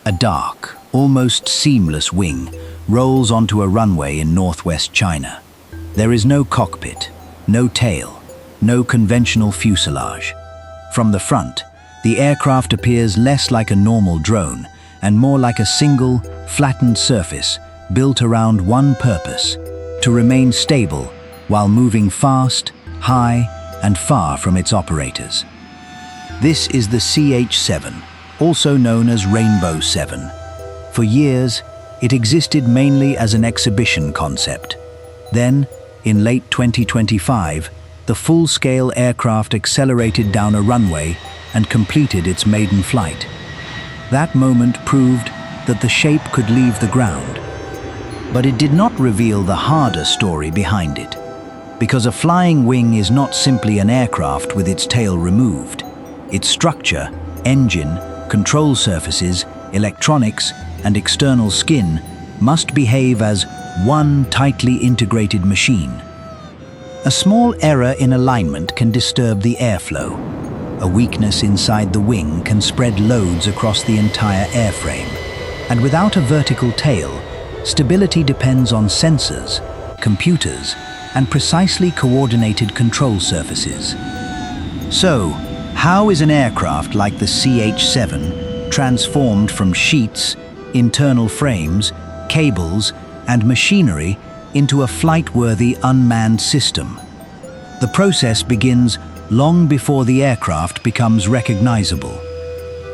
A dark, almost seamless wing rolls onto a runway in northwest China. There is no cockpit, no tail, no conventional fuselage. From the front, the aircraft appears less like a normal drone and more like a single, flattened surface built around one purpose: to remain stable while moving fast, high, and far from its operators. This is the CH-7, also known as Rainbow 7. For years, it existed mainly as an exhibition concept. Then, in late 2025, the full-scale aircraft accelerated down a runway and completed its maiden flight. That moment proved that the shape could leave the ground. But it did not reveal the harder story behind it. Because a flying wing is not simply an aircraft with its tail removed. Its structure, engine, control surfaces, electronics, and external skin must behave as one tightly integrated machine. A small error in alignment can disturb the airflow. A weakness inside the wing can spread loads across the entire airframe. And without a vertical tail, stability depends on sensors, computers, and precisely coordinated control surfaces. So, how is an aircraft like the CH-7 transformed from sheets, internal frames, cables, and machinery into a flight-worthy unmanned system? The process begins long before the aircraft becomes recognizable.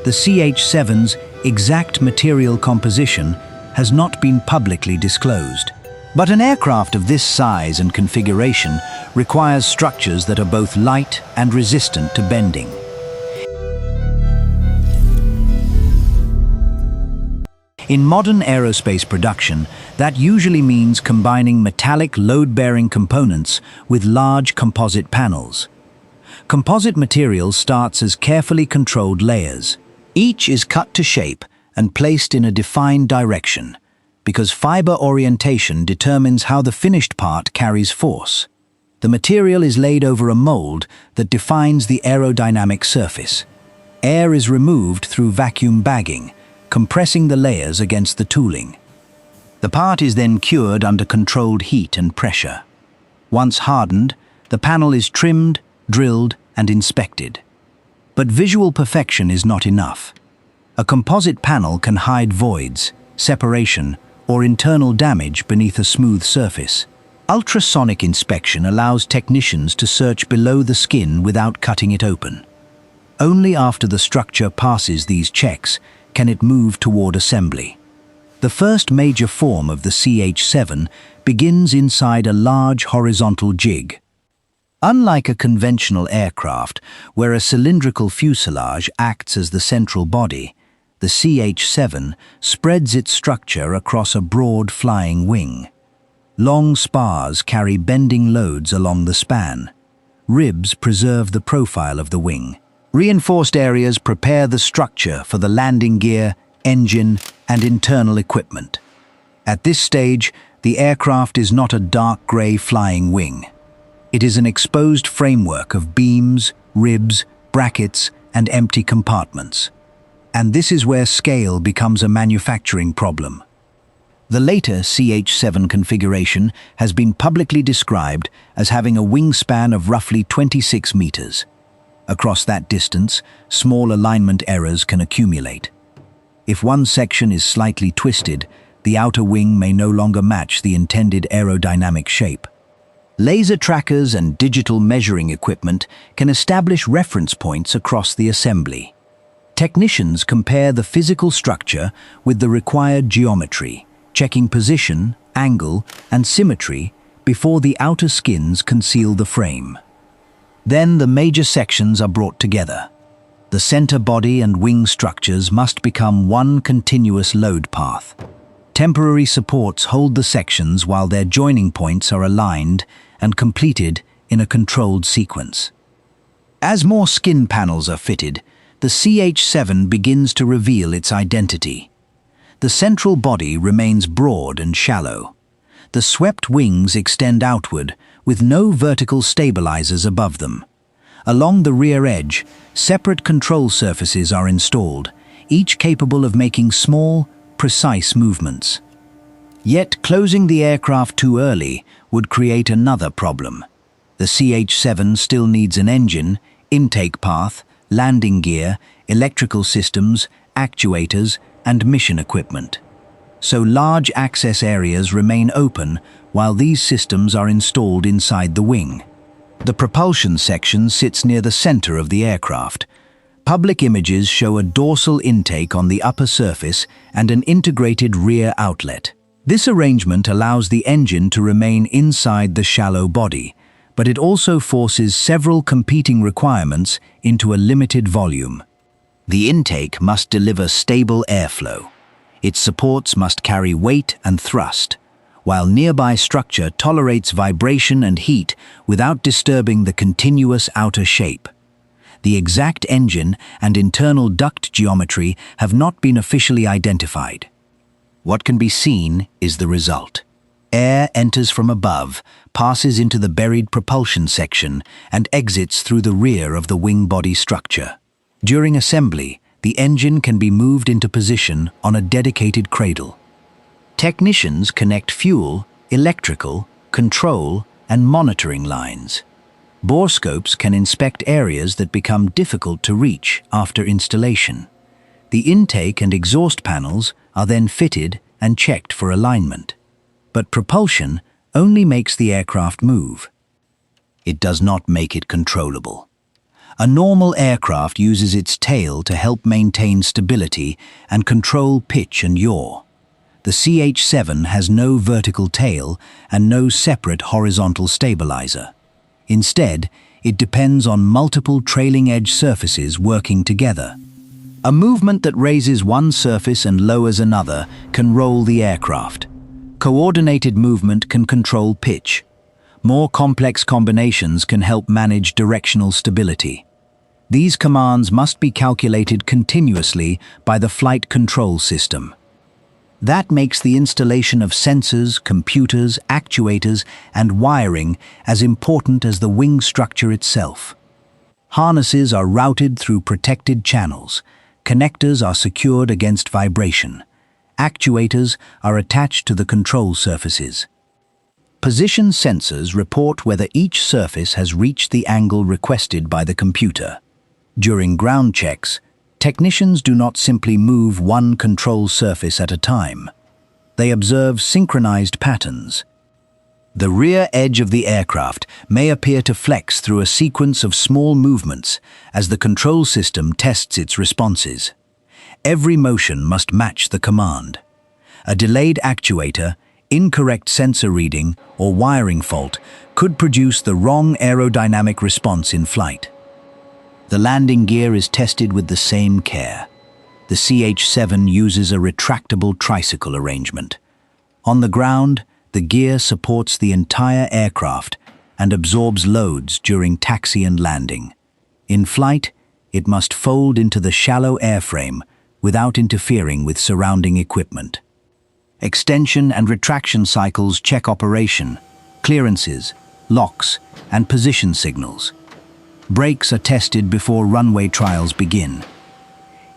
The CH-7's exact material composition has not been publicly disclosed. But an aircraft of this size and configuration requires structures that are both light and resistant to bending. In modern aerospace production, that usually means combining metallic load-bearing components with large composite panels. Composite material starts as carefully controlled layers. Each is cut to shape and placed in a defined direction, because fiber orientation determines how the finished part carries force. The material is laid over a mold that defines the aerodynamic surface. Air is removed through vacuum bagging, compressing the layers against the tooling. The part is then cured under controlled heat and pressure. Once hardened, the panel is trimmed, drilled, and inspected. But visual perfection is not enough. A composite panel can hide voids, separation, or internal damage beneath a smooth surface. Ultrasonic inspection allows technicians to search below the skin without cutting it open. Only after the structure passes these checks can it move toward assembly. The first major form of the CH-7 begins inside a large horizontal jig. Unlike a conventional aircraft, where a cylindrical fuselage acts as the central body, the CH-7 spreads its structure across a broad flying wing. Long spars carry bending loads along the span. Ribs preserve the profile of the wing. Reinforced areas prepare the structure for the landing gear, engine, and internal equipment. At this stage, the aircraft is not a dark grey flying wing. It is an exposed framework of beams, ribs, brackets, and empty compartments. And this is where scale becomes a manufacturing problem. The later CH-7 configuration has been publicly described as having a wingspan of roughly 26 meters. Across that distance, small alignment errors can accumulate. If one section is slightly twisted, the outer wing may no longer match the intended aerodynamic shape. Laser trackers and digital measuring equipment can establish reference points across the assembly. Technicians compare the physical structure with the required geometry, checking position, angle, and symmetry before the outer skins conceal the frame. Then the major sections are brought together. The center body and wing structures must become one continuous load path. Temporary supports hold the sections while their joining points are aligned and completed in a controlled sequence. As more skin panels are fitted, the CH-7 begins to reveal its identity. The central body remains broad and shallow. The swept wings extend outward, with no vertical stabilizers above them. Along the rear edge, separate control surfaces are installed, each capable of making small, precise movements. Yet closing the aircraft too early would create another problem. The CH-7 still needs an engine, intake path, landing gear, electrical systems, actuators, and mission equipment. So large access areas remain open while these systems are installed inside the wing. The propulsion section sits near the center of the aircraft. Public images show a dorsal intake on the upper surface and an integrated rear outlet. This arrangement allows the engine to remain inside the shallow body, but it also forces several competing requirements into a limited volume. The intake must deliver stable airflow. Its supports must carry weight and thrust, while nearby structure tolerates vibration and heat without disturbing the continuous outer shape. The exact engine and internal duct geometry have not been officially identified. What can be seen is the result. Air enters from above, passes into the buried propulsion section, and exits through the rear of the wing body structure. During assembly, the engine can be moved into position on a dedicated cradle. Technicians connect fuel, electrical, control, and monitoring lines. Borescopes can inspect areas that become difficult to reach after installation. The intake and exhaust panels are then fitted and checked for alignment. But propulsion only makes the aircraft move. It does not make it controllable. A normal aircraft uses its tail to help maintain stability and control pitch and yaw. The CH-7 has no vertical tail and no separate horizontal stabilizer. Instead, it depends on multiple trailing edge surfaces working together. A movement that raises one surface and lowers another can roll the aircraft. Coordinated movement can control pitch. More complex combinations can help manage directional stability. These commands must be calculated continuously by the flight control system. That makes the installation of sensors, computers, actuators, and wiring as important as the wing structure itself. Harnesses are routed through protected channels. Connectors are secured against vibration. Actuators are attached to the control surfaces. Position sensors report whether each surface has reached the angle requested by the computer. During ground checks, technicians do not simply move one control surface at a time. They observe synchronized patterns. The rear edge of the aircraft may appear to flex through a sequence of small movements as the control system tests its responses. Every motion must match the command. A delayed actuator, incorrect sensor reading, or wiring fault could produce the wrong aerodynamic response in flight. The landing gear is tested with the same care. The CH-7 uses a retractable tricycle arrangement. On the ground, the gear supports the entire aircraft and absorbs loads during taxi and landing. In flight, it must fold into the shallow airframe without interfering with surrounding equipment. Extension and retraction cycles check operation, clearances, locks, and position signals. Brakes are tested before runway trials begin.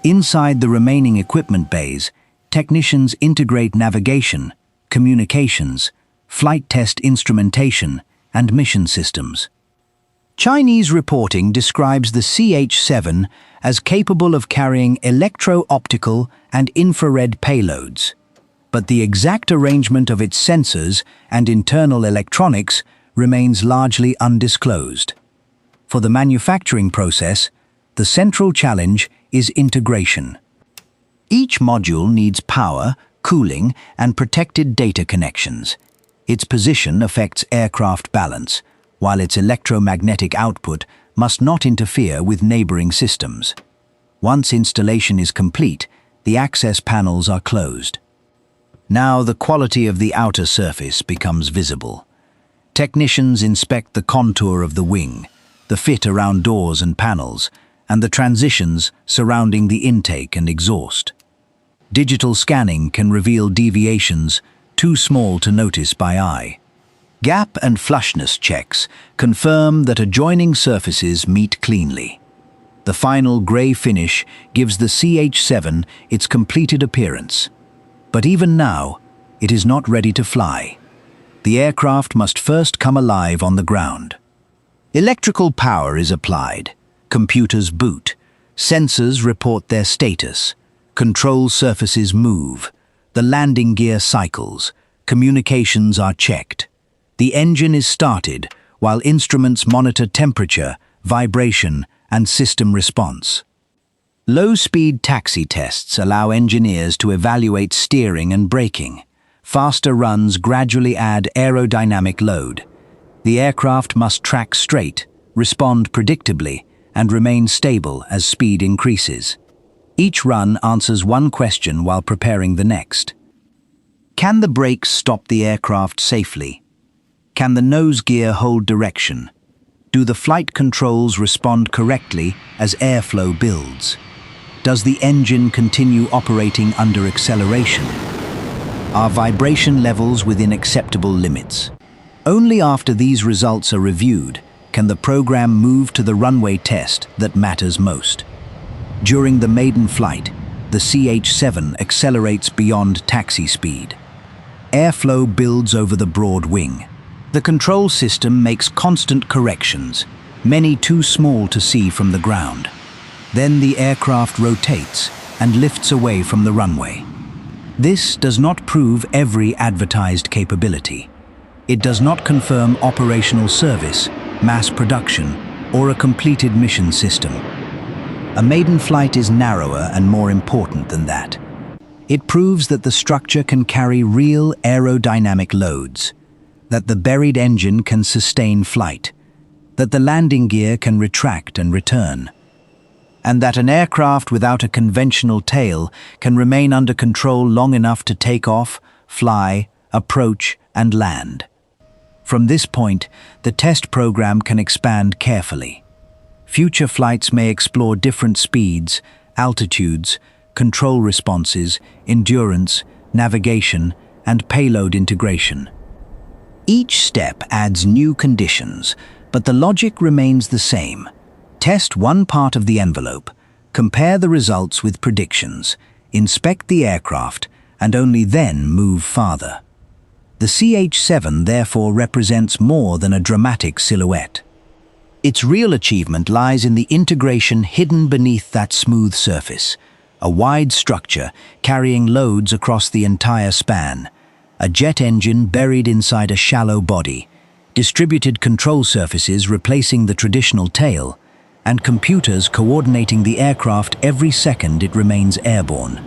Inside the remaining equipment bays, technicians integrate navigation, communications, flight test instrumentation, and mission systems. Chinese reporting describes the CH-7 as capable of carrying electro-optical and infrared payloads, but the exact arrangement of its sensors and internal electronics remains largely undisclosed. For the manufacturing process, the central challenge is integration. Each module needs power, cooling, and protected data connections. Its position affects aircraft balance, while its electromagnetic output must not interfere with neighboring systems. Once installation is complete, the access panels are closed. Now the quality of the outer surface becomes visible. Technicians inspect the contour of the wing, the fit around doors and panels, and the transitions surrounding the intake and exhaust. Digital scanning can reveal deviations too small to notice by eye. Gap and flushness checks confirm that adjoining surfaces meet cleanly. The final grey finish gives the CH-7 its completed appearance. But even now, it is not ready to fly. The aircraft must first come alive on the ground. Electrical power is applied, computers boot, sensors report their status, control surfaces move, the landing gear cycles, communications are checked. The engine is started, while instruments monitor temperature, vibration, and system response. Low-speed taxi tests allow engineers to evaluate steering and braking. Faster runs gradually add aerodynamic load. The aircraft must track straight, respond predictably, and remain stable as speed increases. Each run answers one question while preparing the next. Can the brakes stop the aircraft safely? Can the nose gear hold direction? Do the flight controls respond correctly as airflow builds? Does the engine continue operating under acceleration? Are vibration levels within acceptable limits? Only after these results are reviewed can the program move to the runway test that matters most. During the maiden flight, the CH-7 accelerates beyond taxi speed. Airflow builds over the broad wing. The control system makes constant corrections, many too small to see from the ground. Then the aircraft rotates and lifts away from the runway. This does not prove every advertised capability. It does not confirm operational service, mass production, or a completed mission system. A maiden flight is narrower and more important than that. It proves that the structure can carry real aerodynamic loads, that the buried engine can sustain flight, that the landing gear can retract and return, and that an aircraft without a conventional tail can remain under control long enough to take off, fly, approach, and land. From this point, the test program can expand carefully. Future flights may explore different speeds, altitudes, control responses, endurance, navigation, and payload integration. Each step adds new conditions, but the logic remains the same. Test one part of the envelope, compare the results with predictions, inspect the aircraft, and only then move farther. The CH-7 therefore represents more than a dramatic silhouette. Its real achievement lies in the integration hidden beneath that smooth surface, a wide structure carrying loads across the entire span, a jet engine buried inside a shallow body, distributed control surfaces replacing the traditional tail, and computers coordinating the aircraft every second it remains airborne.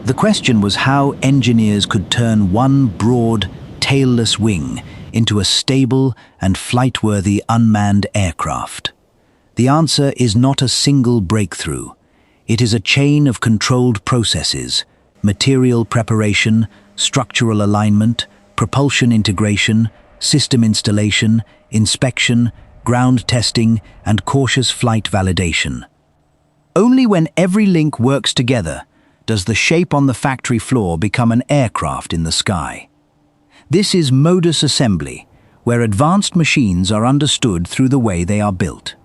The question was how engineers could turn one broad, tailless wing into a stable and flight-worthy unmanned aircraft. The answer is not a single breakthrough. It is a chain of controlled processes: material preparation, structural alignment, propulsion integration, system installation, inspection, ground testing, and cautious flight validation. Only when every link works together does the shape on the factory floor become an aircraft in the sky. This is Modus Assembly, where advanced machines are understood through the way they are built.